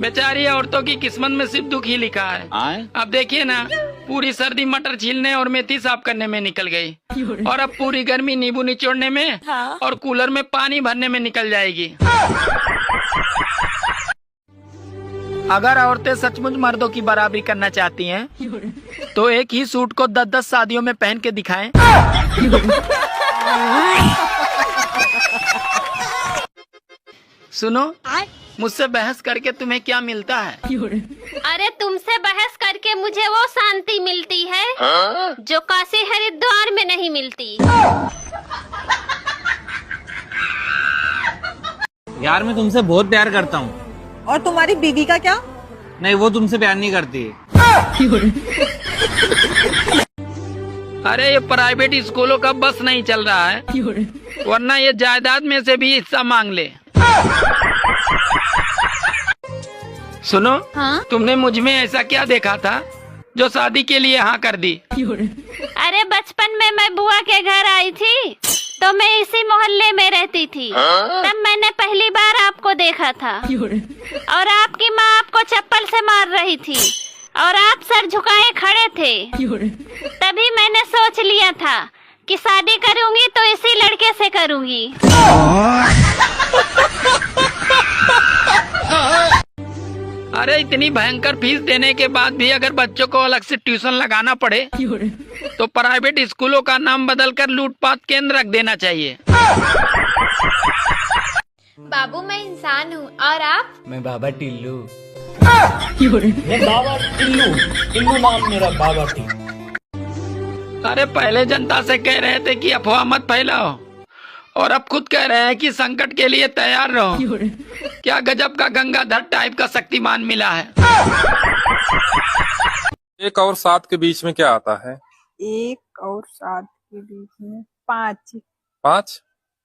बेचारी औरतों की किस्मत में सिर्फ दुख ही लिखा है। अब देखिए ना, पूरी सर्दी मटर छीलने और मेथी साफ करने में निकल गई, और अब पूरी गर्मी नींबू निचोड़ने में और कूलर में पानी भरने में निकल जाएगी। अगर औरतें सचमुच मर्दों की बराबरी करना चाहती हैं, तो एक ही सूट को 10-10 शादियों में पहन के दिखाएं। सुनो, मुझसे बहस करके तुम्हें क्या मिलता है? अरे तुमसे बहस करके मुझे वो शांति मिलती है जो काशी हरिद्वार में नहीं मिलती। यार मैं तुमसे बहुत प्यार करता हूँ। और तुम्हारी बीवी का क्या? नहीं, वो तुमसे प्यार नहीं करती। अरे ये प्राइवेट स्कूलों का बस नहीं चल रहा है, वरना ये जायदाद में से भी हिस्सा मांग ले। सुनो, हाँ? तुमने मुझ में ऐसा क्या देखा था जो शादी के लिए हाँ कर दी? अरे बचपन में मैं बुआ के घर आई थी, तो मैं इसी मोहल्ले में रहती थी। तब मैंने पहली बार आपको देखा था, और आपकी माँ आपको चप्पल से मार रही थी, और आप सर झुकाए खड़े थे। तभी मैंने सोच लिया था कि शादी करूंगी तो इसी लड़के से करूंगी। अरे इतनी भयंकर फीस देने के बाद भी अगर बच्चों को अलग से ट्यूशन लगाना पड़े, तो प्राइवेट स्कूलों का नाम बदलकर लूटपाट केंद्र रख देना चाहिए। बाबू मैं इंसान हूँ, और आप? मैं बाबा टिल्लू। मैं बाबा टिल्लू, टिल्लू नाम मेरा, बाबा टिल्लू। अरे पहले जनता से कह रहे थे कि अफवाह मत फैलाओ, और अब खुद कह रहे हैं कि संकट के लिए तैयार रहो। क्या गजब का गंगाधर टाइप का शक्तिमान मिला है। 1 और 7 के बीच में क्या आता है? 1 और 7 के बीच में 5।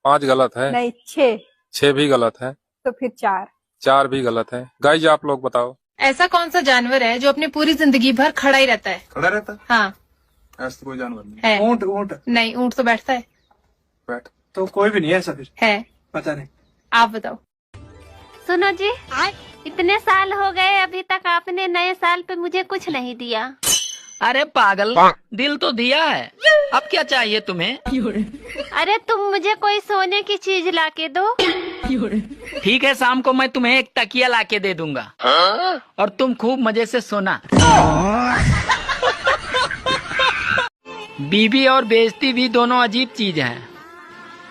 5 गलत है। नहीं 6। 6 भी गलत है। तो फिर 4। 4 भी गलत है। गाइज आप लोग बताओ। ऐसा कौन सा जानवर है जो अपनी पूरी जिंदगी भर खड़ा ही रहता है? खड़ा रहता है? हाँ, ऐसा तो कोई जानवर नहीं है। ऊंट? ऊंट नहीं, ऊँट तो बैठता है। बैठ तो कोई भी नहीं है ऐसा। फिर है, पता नहीं। आप बताओ। सुनो जी, इतने साल हो गए, अभी तक आपने नए साल पे मुझे कुछ नहीं दिया। अरे पागल, दिल तो दिया है, अब क्या चाहिए तुम्हें? अरे तुम मुझे कोई सोने की चीज लाके दो। ठीक है, शाम को मैं तुम्हें एक तकिया लाके दे दूंगा, और तुम खूब मजे से सोना। बीवी और बेइज्जती भी दोनों अजीब चीज हैं।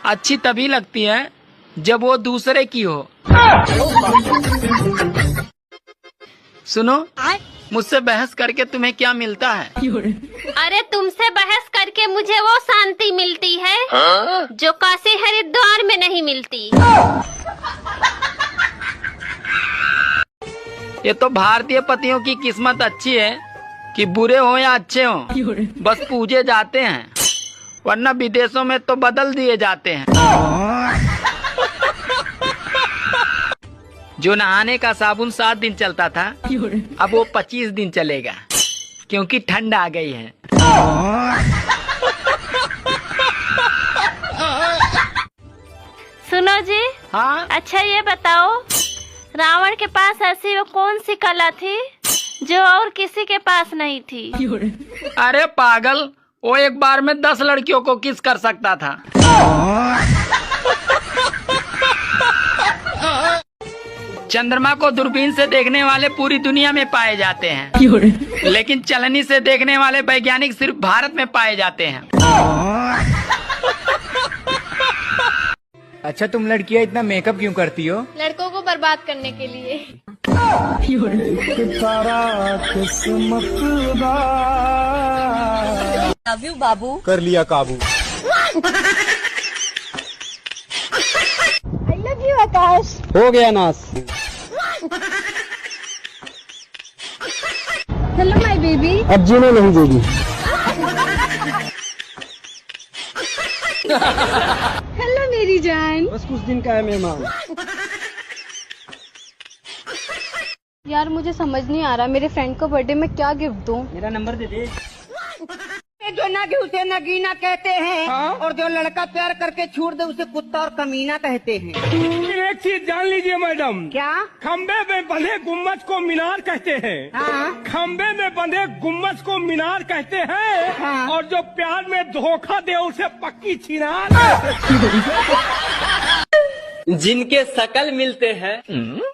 अच्छी तभी लगती है जब वो दूसरे की हो। सुनो, मुझसे बहस करके तुम्हें क्या मिलता है? अरे तुमसे बहस करके मुझे वो शांति मिलती है जो काशी हरिद्वार में नहीं मिलती। ये तो भारतीय पतियों की किस्मत अच्छी है कि बुरे हो या अच्छे हो, बस पूजे जाते हैं, वरना विदेशों में तो बदल दिए जाते हैं। जो नहाने का साबुन 7 दिन चलता था, अब वो 25 दिन चलेगा, क्योंकि ठंड आ गई है। सुनो जी, हाँ? अच्छा ये बताओ, रावण के पास ऐसी वो कौन सी कला थी जो और किसी के पास नहीं थी? अरे पागल, वो एक बार में 10 लड़कियों को किस कर सकता था। चंद्रमा को दूरबीन से देखने वाले पूरी दुनिया में पाए जाते हैं, लेकिन चलनी से देखने वाले वैज्ञानिक सिर्फ भारत में पाए जाते हैं। अच्छा, तुम लड़कियां इतना मेकअप क्यों करती हो? लड़कों को बर्बाद करने के लिए। लव यू बाबू। कर लिया काबू। आई लव यू आकाश। हो गया नाश। Hello my baby. अब जीने नहीं देगी। हेलो मेरी जान। बस कुछ दिन का है मेहमान। यार मुझे समझ नहीं आ रहा, मेरे फ्रेंड को बर्थडे में क्या गिफ्ट दूं? मेरा नंबर दे दे। जो नगी उसे नगीना कहते हैं, और जो लड़का प्यार करके छोड़ दे उसे कुत्ता और कमीना कहते हैं। एक चीज जान लीजिए मैडम। क्या? खम्बे में बंधे गुम्बद को मीनार कहते हैं। खम्बे में बंधे गुम्बद को मीनार कहते हैं। और जो प्यार में धोखा दे उसे पक्की छिनार। जिनके शकल मिलते हैं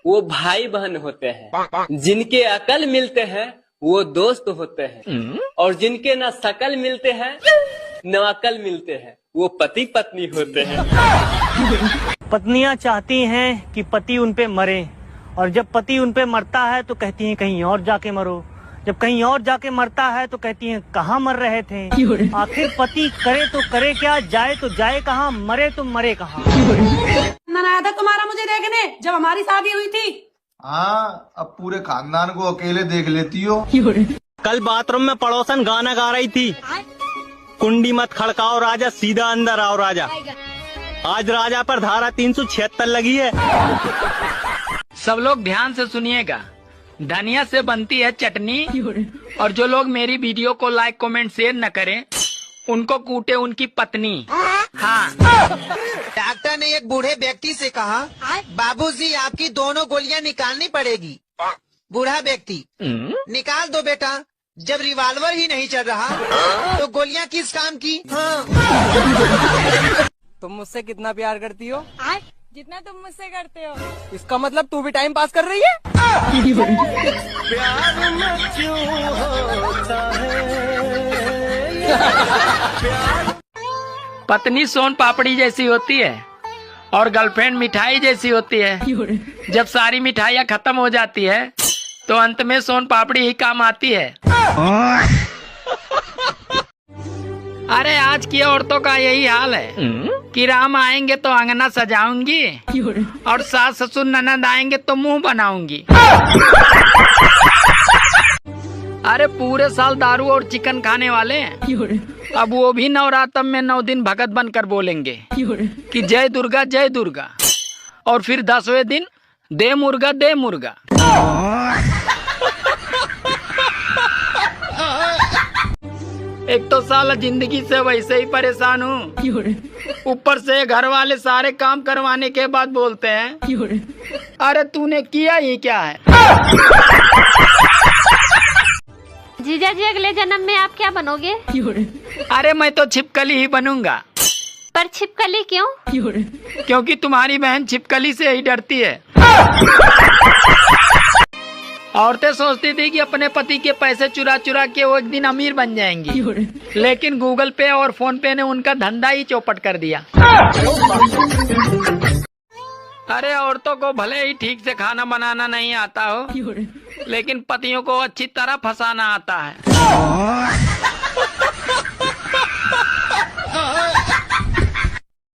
वो भाई बहन होते हैं, जिनके अकल मिलते हैं वो दोस्त होते हैं, और जिनके न शकल मिलते हैं न अकल मिलते हैं वो पति पत्नी होते हैं। पत्नियां चाहती हैं कि पति उन पे मरे, और जब पति उन पे मरता है तो कहती हैं कहीं और जाके मरो। जब कहीं और जाके मरता है तो कहती हैं कहाँ मर रहे थे। आखिर पति करे तो करे क्या, जाए तो जाए कहाँ, मरे तो मरे कहाँ। आया था तुम्हारा मुझे देखने जब हमारी शादी हुई थी। हाँ, अब पूरे खानदान को अकेले देख लेती हो। कल बाथरूम में पड़ोसन गाना गा रही थी, कुंडी मत खड़काओ राजा सीधा अंदर आओ राजा। आज राजा पर धारा 376 लगी है। सब लोग ध्यान से सुनिएगा, धनिया से बनती है चटनी, और जो लोग मेरी वीडियो को लाइक कमेंट शेयर न करें उनको कूटे उनकी पत्नी। हाँ। डॉक्टर ने एक बूढ़े व्यक्ति से कहा, बाबूजी आपकी दोनों गोलियां निकालनी पड़ेगी। बूढ़ा व्यक्ति, निकाल दो बेटा, जब रिवॉल्वर ही नहीं चल रहा तो गोलियां किस काम की। तुम मुझसे कितना प्यार करती हो? जितना तुम मुझसे करते हो। इसका मतलब तू भी टाइम पास कर रही है। पत्नी सोन पापड़ी जैसी होती है और गर्लफ्रेंड मिठाई जैसी होती है। जब सारी मिठाइयाँ खत्म हो जाती है तो अंत में सोन पापड़ी ही काम आती है। अरे आज की औरतों का यही हाल है कि राम आएंगे तो अंगना सजाऊंगी और सास ससुर ननद आएंगे तो मुंह बनाऊंगी। अरे पूरे साल दारू और चिकन खाने वाले हैं, अब वो भी नवरात्र में 9 दिन भगत बनकर बोलेंगे कि जय दुर्गा जय दुर्गा, और फिर 10वें दिन दे मुर्गा दे मुर्गा। एक तो साला जिंदगी से वैसे ही परेशान हूँ, ऊपर से घर वाले सारे काम करवाने के बाद बोलते हैं अरे तूने किया ही क्या है। जीजा जी अगले जन्म में आप क्या बनोगे? अरे मैं तो छिपकली ही बनूंगा। पर छिपकली क्यों? क्योंकि तुम्हारी बहन छिपकली से ही डरती है। औरतें सोचती थी कि अपने पति के पैसे चुरा चुरा के वो एक दिन अमीर बन जाएंगी, लेकिन गूगल पे और फोन पे ने उनका धंधा ही चौपट कर दिया। अरे औरतों को भले ही ठीक से खाना बनाना नहीं आता हो, लेकिन पतियों को अच्छी तरह फंसाना आता है।